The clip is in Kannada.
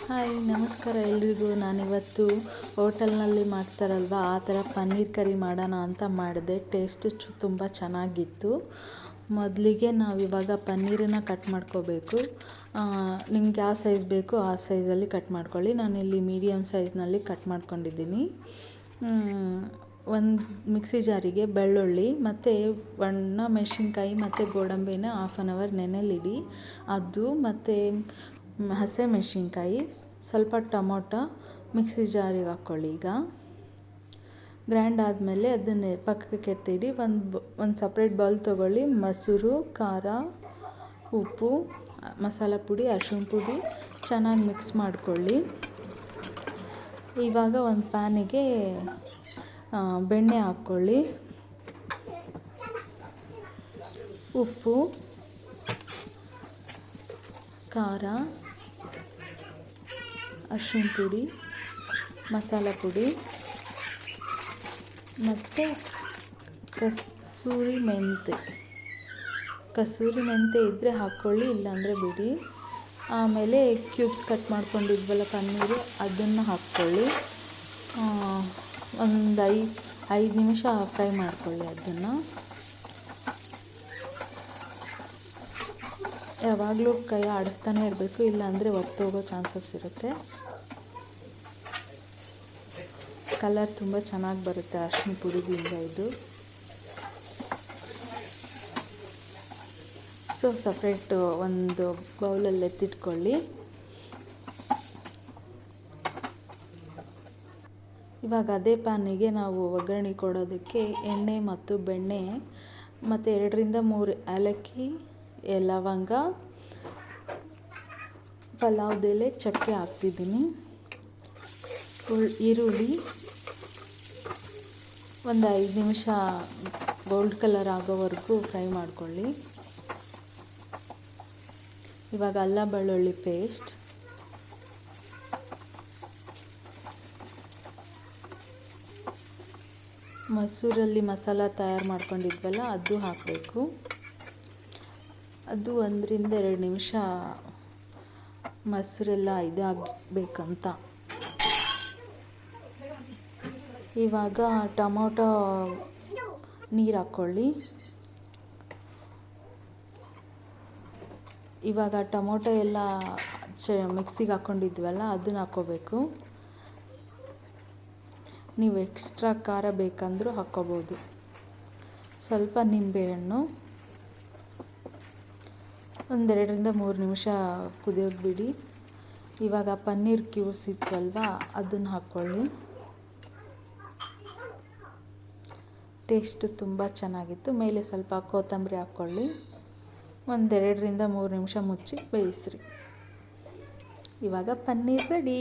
ಹಾಯ್ ನಮಸ್ಕಾರ ಎಲ್ರಿಗೂ. ನಾನಿವತ್ತು ಹೋಟೆಲ್ನಲ್ಲಿ ಮಾಡ್ತಾರಲ್ವ ಆ ಥರ ಪನ್ನೀರ್ ಕರಿ ಮಾಡೋಣ ಅಂತ ಮಾಡಿದೆ. ಟೇಸ್ಟು ತುಂಬ ಚೆನ್ನಾಗಿತ್ತು. ಮೊದಲಿಗೆ ನಾವಿವಾಗ ಪನ್ನೀರನ್ನು ಕಟ್ ಮಾಡ್ಕೋಬೇಕು. ನಿಮ್ಗೆ ಯಾವ ಸೈಜ್ ಬೇಕು ಆ ಸೈಜಲ್ಲಿ ಕಟ್ ಮಾಡ್ಕೊಳ್ಳಿ. ನಾನಿಲ್ಲಿ ಮೀಡಿಯಮ್ ಸೈಜ್ನಲ್ಲಿ ಕಟ್ ಮಾಡ್ಕೊಂಡಿದ್ದೀನಿ. ಒಂದು ಮಿಕ್ಸಿ ಜಾರಿಗೆ ಬೆಳ್ಳುಳ್ಳಿ ಮತ್ತು ಒಣ ಮೆಣಸಿನ್ಕಾಯಿ ಮತ್ತು ಗೋಡಂಬಿನ 1/2 hour ನೆನೆಲಿಡಿ. ಅದು ಮತ್ತು ಹಸಿಮೆಣಸಿನ್ಕಾಯಿ, ಸ್ವಲ್ಪ ಟೊಮೊಟೊ ಮಿಕ್ಸಿ ಜಾರಿಗೆ ಹಾಕ್ಕೊಳ್ಳಿ. ಈಗ ಗ್ರ್ಯಾಂಡ್ ಆದಮೇಲೆ ಅದನ್ನೇ ಪಕ್ಕಕ್ಕೆ ಎತ್ತಿಡಿ. ಒಂದು ಸಪ್ರೇಟ್ ಬೌಲ್ ತೊಗೊಳ್ಳಿ. ಮೊಸರು, ಖಾರ, ಉಪ್ಪು, ಮಸಾಲ ಪುಡಿ, ಅರಿಶಿಣ ಪುಡಿ ಚೆನ್ನಾಗಿ ಮಿಕ್ಸ್ ಮಾಡಿಕೊಳ್ಳಿ. ಇವಾಗ ಒಂದು ಪ್ಯಾನಿಗೆ ಬೆಣ್ಣೆ ಹಾಕ್ಕೊಳ್ಳಿ. ಉಪ್ಪು, ಖಾರ, ಅರಿಶಿಣ ಪುಡಿ, ಮಸಾಲ ಪುಡಿ ಮತ್ತು ಕಸೂರಿ ಮೆಂತೆ ಇದ್ದರೆ ಹಾಕ್ಕೊಳ್ಳಿ, ಇಲ್ಲಾಂದರೆ ಬಿಡಿ. ಆಮೇಲೆ ಕ್ಯೂಬ್ಸ್ ಕಟ್ ಮಾಡ್ಕೊಂಡಿದ್ವಲ್ಲ ಪನ್ನೀರು, ಅದನ್ನು ಹಾಕ್ಕೊಳ್ಳಿ. ಒಂದು 5 ನಿಮಿಷ ಫ್ರೈ ಮಾಡ್ಕೊಳ್ಳಿ. ಅದನ್ನು ಯಾವಾಗಲೂ ಕೈ ಆಡಿಸ್ತಾನೆ ಇರಬೇಕು, ಇಲ್ಲಾಂದರೆ ಒತ್ತೋಗೋ ಚಾನ್ಸಸ್ ಇರುತ್ತೆ. ಕಲರ್ ತುಂಬ ಚೆನ್ನಾಗಿ ಬರುತ್ತೆ ಅರಿಶಿಣ ಪುಡಿದಿಂದ ಇದು. ಸೊ ಸಪ್ರೇಟು ಒಂದು ಬೌಲಲ್ಲಿ ಎತ್ತಿಟ್ಕೊಳ್ಳಿ. ಇವಾಗ ಅದೇ ಪ್ಯಾನಿಗೆ ನಾವು ಒಗ್ಗರಣೆ ಕೊಡೋದಕ್ಕೆ ಎಣ್ಣೆ ಮತ್ತು ಬೆಣ್ಣೆ ಮತ್ತು 2ರಿಂದ 3 ಏಲಕ್ಕಿ, ಲವಂಗ, ಪಲಾವ್ದೆಲೆ, ಚಕ್ಕೆ ಹಾಕ್ತಿದ್ದೀನಿ. ಈರುಳ್ಳಿ ಒಂದು 5 ನಿಮಿಷ ಗೋಲ್ಡ್ ಕಲರ್ ಆಗೋವರೆಗೂ ಫ್ರೈ ಮಾಡ್ಕೊಳ್ಳಿ. ಇವಾಗ ಅಲ್ಲ ಬೆಳ್ಳುಳ್ಳಿ ಪೇಸ್ಟ್, ಮಸೂರಲ್ಲಿ ಮಸಾಲ ತಯಾರು ಮಾಡ್ಕೊಂಡಿದ್ವಲ್ಲ ಅದು ಹಾಕಬೇಕು. ಅದು 1ರಿಂದ 2 ನಿಮಿಷ ಮೊಸರೆಲ್ಲ ಇದಾಗಬೇಕಂತ. ಇವಾಗ ಟೊಮೊಟೊ ನೀರು ಹಾಕ್ಕೊಳ್ಳಿ. ಇವಾಗ ಟೊಮೊಟೊ ಎಲ್ಲ ಮಿಕ್ಸಿಗೆ ಹಾಕ್ಕೊಂಡಿದ್ವಲ್ಲ ಅದನ್ನ ಹಾಕ್ಕೋಬೇಕು. ನೀವು ಎಕ್ಸ್ಟ್ರಾ ಖಾರ ಬೇಕಂದ್ರೂ ಹಾಕ್ಕೋಬೋದು. ಸ್ವಲ್ಪ ನಿಂಬೆಹಣ್ಣು, ಒಂದು 2ರಿಂದ 3 ನಿಮಿಷ ಕುದಿಯೋಕೆ ಬಿಡಿ. ಇವಾಗ ಪನ್ನೀರ್ ಕ್ಯೂಬ್ಸ್ ಇತ್ತಲ್ವ ಅದನ್ನು ಹಾಕ್ಕೊಳ್ಳಿ. ಟೇಸ್ಟು ತುಂಬ ಚೆನ್ನಾಗಿತ್ತು. ಮೇಲೆ ಸ್ವಲ್ಪ ಕೊತ್ತಂಬರಿ ಹಾಕ್ಕೊಳ್ಳಿ. ಒಂದು 2ರಿಂದ 3 ನಿಮಿಷ ಮುಚ್ಚಿ ಬೇಯಿಸ್ರಿ. ಇವಾಗ ಪನ್ನೀರ್ ರೆಡಿ.